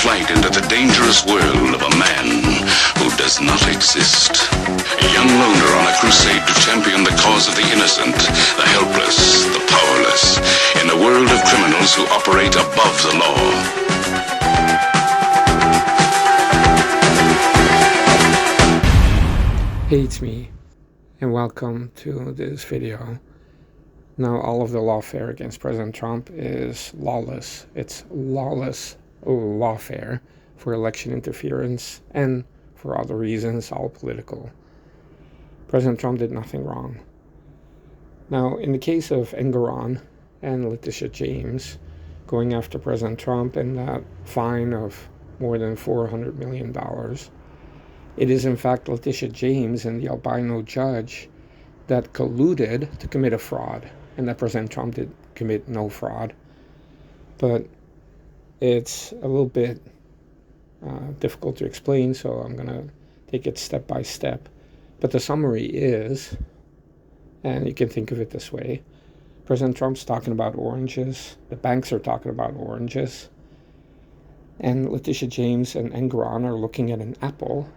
flight into the dangerous world of a man who does not exist. A young loner on a crusade to champion the cause of the innocent, the helpless, the powerless, in a world of criminals who operate above the law. Hey, it's me, and welcome to this video. Now, all of the lawfare against President Trump is lawless. It's lawless lawfare for election interference and for other reasons, all political. President Trump did nothing wrong. Now, in the case of Engoron and Letitia James going after President Trump and that fine of more than $400 million, it is in fact Letitia James and the albino judge that colluded to commit a fraud, and that President Trump did commit no fraud. But it's a little bit difficult to explain, so I'm going to take it step by step. But the summary is, and you can think of it this way, President Trump's talking about oranges, the banks are talking about oranges, and Letitia James and Engoron are looking at an apple,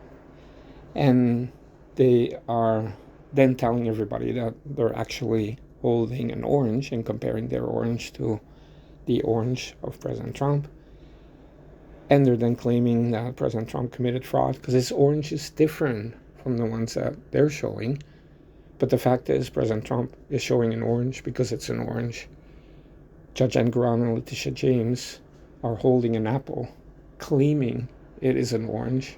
and they are then telling everybody that they're actually holding an orange and comparing their orange to the orange of President Trump. And they're then claiming that President Trump committed fraud because his orange is different from the ones that they're showing. But the fact is, President Trump is showing an orange because it's an orange. Judge Engoron and Letitia James are holding an apple, claiming it is an orange.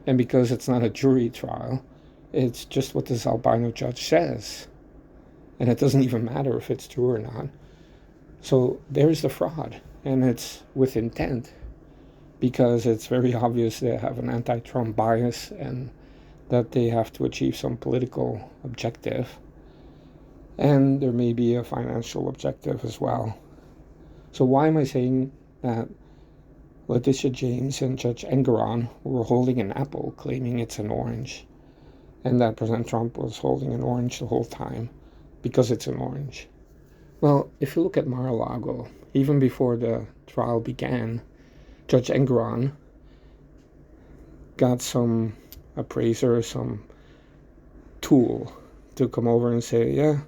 And because it's not a jury trial, it's just what this albino judge says. And it doesn't even matter if it's true or not. So there's the fraud, and it's with intent, because it's very obvious they have an anti-Trump bias and that they have to achieve some political objective. And there may be a financial objective as well. So why am I saying that Letitia James and Judge Engoron were holding an apple, claiming it's an orange, and that President Trump was holding an orange the whole time because it's an orange? Well, if you look at Mar-a-Lago, even before the trial began, Judge Engoron got some appraiser, some tool to come over and say, yeah,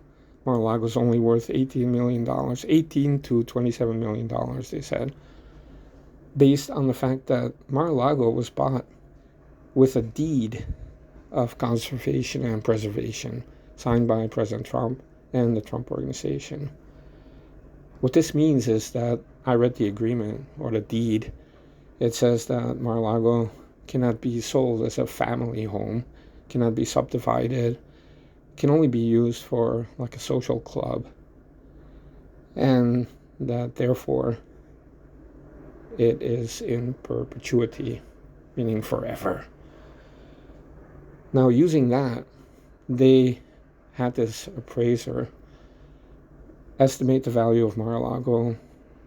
Mar-a-Lago's only worth $18 million, $18 to $27 million, they said, based on the fact that Mar-a-Lago was bought with a deed of conservation and preservation signed by President Trump and the Trump Organization. What this means is that I read the agreement or the deed. It says that Mar-a-Lago cannot be sold as a family home, cannot be subdivided, can only be used for like a social club, and that therefore it is in perpetuity, meaning forever. Now, using that, they had this appraiser estimate the value of Mar-a-Lago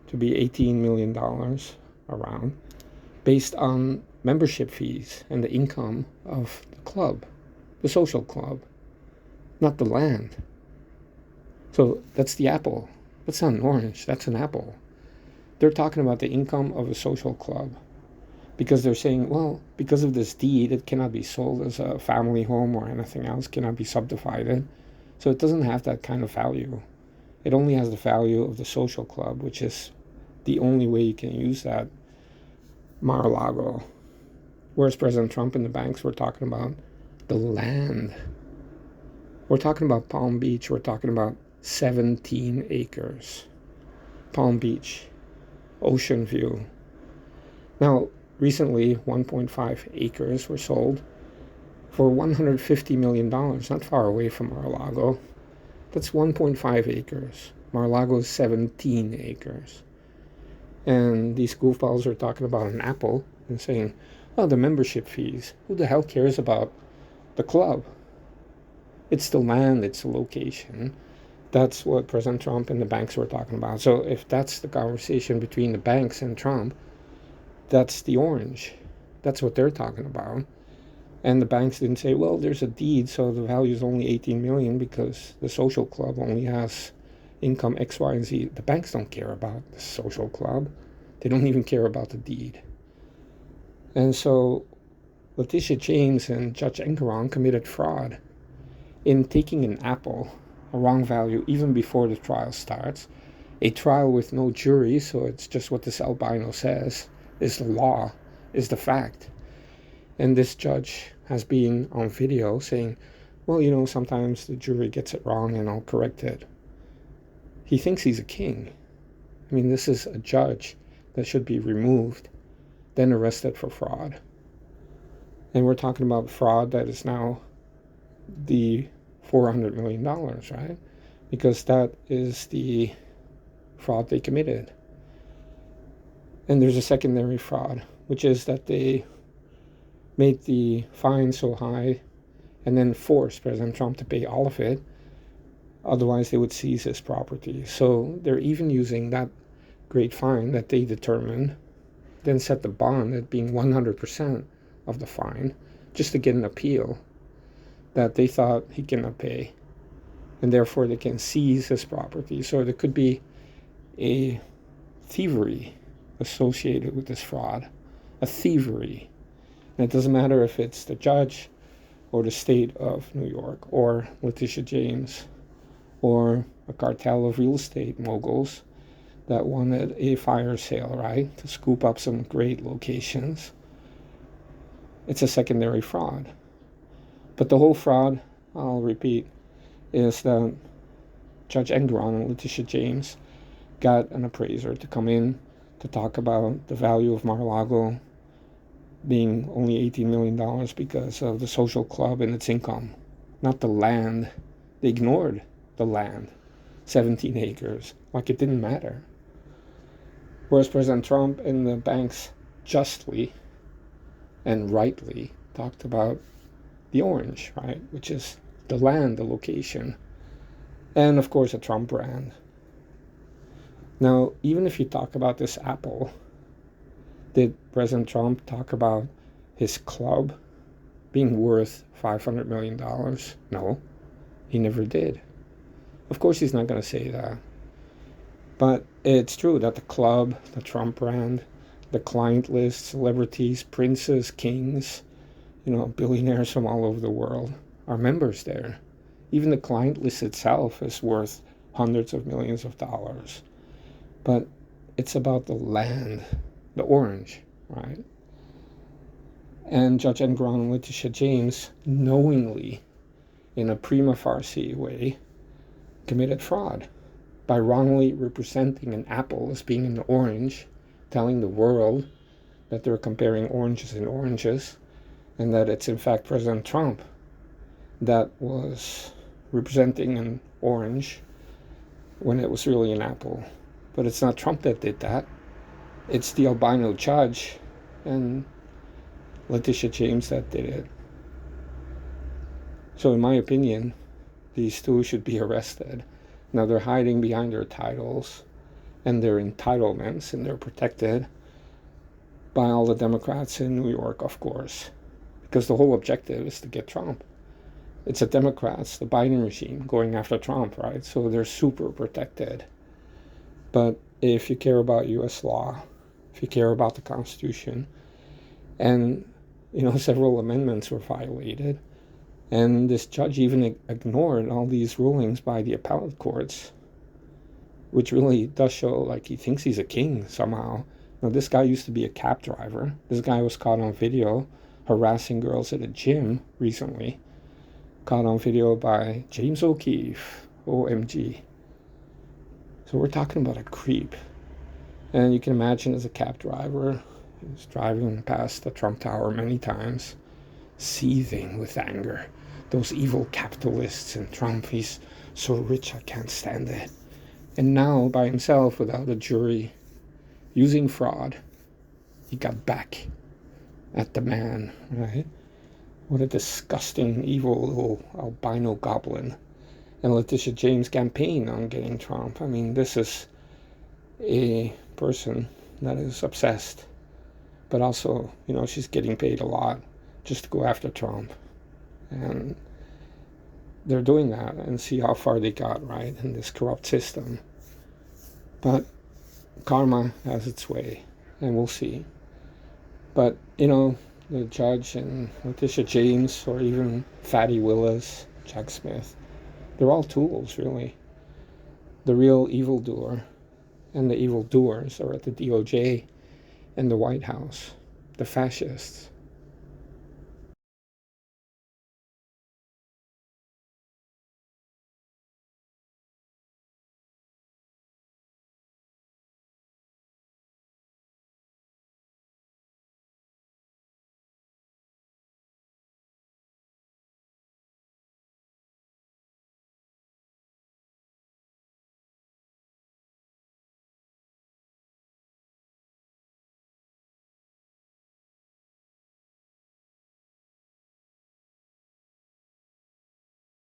to be $18 million around, based on membership fees and the income of the club, the social club, not the land. So that's the apple. That's not an orange, that's an apple. They're talking about the income of a social club because they're saying, well, because of this deed, it cannot be sold as a family home or anything else, cannot be subdivided. So it doesn't have that kind of value. It only has the value of the social club, which is the only way you can use that Mar-a-Lago. Whereas President Trump and the banks were talking about the land. We're talking about Palm Beach. We're talking about 17 acres. Palm Beach. Ocean view. Now, recently, 1.5 acres were sold for $150 million, not far away from Mar-a-Lago. That's 1.5 acres. Mar-a-Lago is 17 acres. And these goofballs are talking about an apple and saying, oh, the membership fees. Who the hell cares about the club? It's the land, it's the location. That's what President Trump and the banks were talking about. So if that's the conversation between the banks and Trump, that's the orange. That's what they're talking about. And the banks didn't say, well, there's a deed, so the value is only $18 million because the social club only has income X, Y, and Z. The banks don't care about the social club. They don't even care about the deed. And so Letitia James and Judge Engeron committed fraud in taking an apple, a wrong value, even before the trial starts. A trial with no jury, so it's just what this albino says, is the law, is the fact. And this judge has been on video saying, well, sometimes the jury gets it wrong and I'll correct it. He thinks he's a king. I mean, this is a judge that should be removed, then arrested for fraud. And we're talking about fraud that is now the $400 million, right? Because that is the fraud they committed. And there's a secondary fraud, which is that they made the fine so high and then forced President Trump to pay all of it. Otherwise, they would seize his property. So they're even using that great fine that they determined, then set the bond at being 100% of the fine, just to get an appeal that they thought he cannot pay. And therefore, they can seize his property. So there could be a thievery associated with this fraud, a thievery. And it doesn't matter if it's the judge or the state of New York or Letitia James or a cartel of real estate moguls that wanted a fire sale, right, to scoop up some great locations. It's a secondary fraud. But the whole fraud, I'll repeat, is that Judge Engeron and Letitia James got an appraiser to come in to talk about the value of Mar-a-Lago being only $18 million because of the social club and its income, not the land. They ignored the land, 17 acres, like it didn't matter. Whereas President Trump and the banks justly and rightly talked about the orange, right, which is the land, the location, and of course a Trump brand. Now, even if you talk about this apple, did President Trump talk about his club being worth $500 million? No, he never did. Of course, he's not going to say that. But it's true that the club, the Trump brand, the client list, celebrities, princes, kings, billionaires from all over the world are members there. Even the client list itself is worth hundreds of millions of dollars. But it's about the land, the orange, right? And Judge Engeron and Letitia James knowingly, in a prima facie way, committed fraud by wrongly representing an apple as being an orange, telling the world that they're comparing oranges and oranges, and that it's in fact President Trump that was representing an orange when it was really an apple. But it's not Trump that did that. It's the albino judge and Letitia James that did it. So in my opinion, these two should be arrested. Now they're hiding behind their titles and their entitlements, and they're protected by all the Democrats in New York, of course, because the whole objective is to get Trump. It's the Democrats, the Biden regime, going after Trump, right? So they're super protected. But if you care about U.S. law, if you care about the Constitution, and several amendments were violated, and this judge even ignored all these rulings by the appellate courts, which really does show like he thinks he's a king somehow. Now, this guy used to be a cab driver. This guy was caught on video harassing girls at a gym recently. Caught on video by James O'Keefe. OMG. So we're talking about a creep. And you can imagine as a cab driver, he's driving past the Trump Tower many times, seething with anger. Those evil capitalists and Trump, he's so rich I can't stand it. And now, by himself, without a jury, using fraud, he got back at the man, right? What a disgusting, evil little albino goblin. And Letitia James campaigned on getting Trump. I mean, this is a person that is obsessed. But also, she's getting paid a lot just to go after Trump. And they're doing that and see how far they got, right, in this corrupt system. But karma has its way, and we'll see. But, you know, the judge and Letitia James, or even Fatty Willis, Jack Smith, they're all tools, really. The real evildoer and the evildoers are at the DOJ and the White House, the fascists.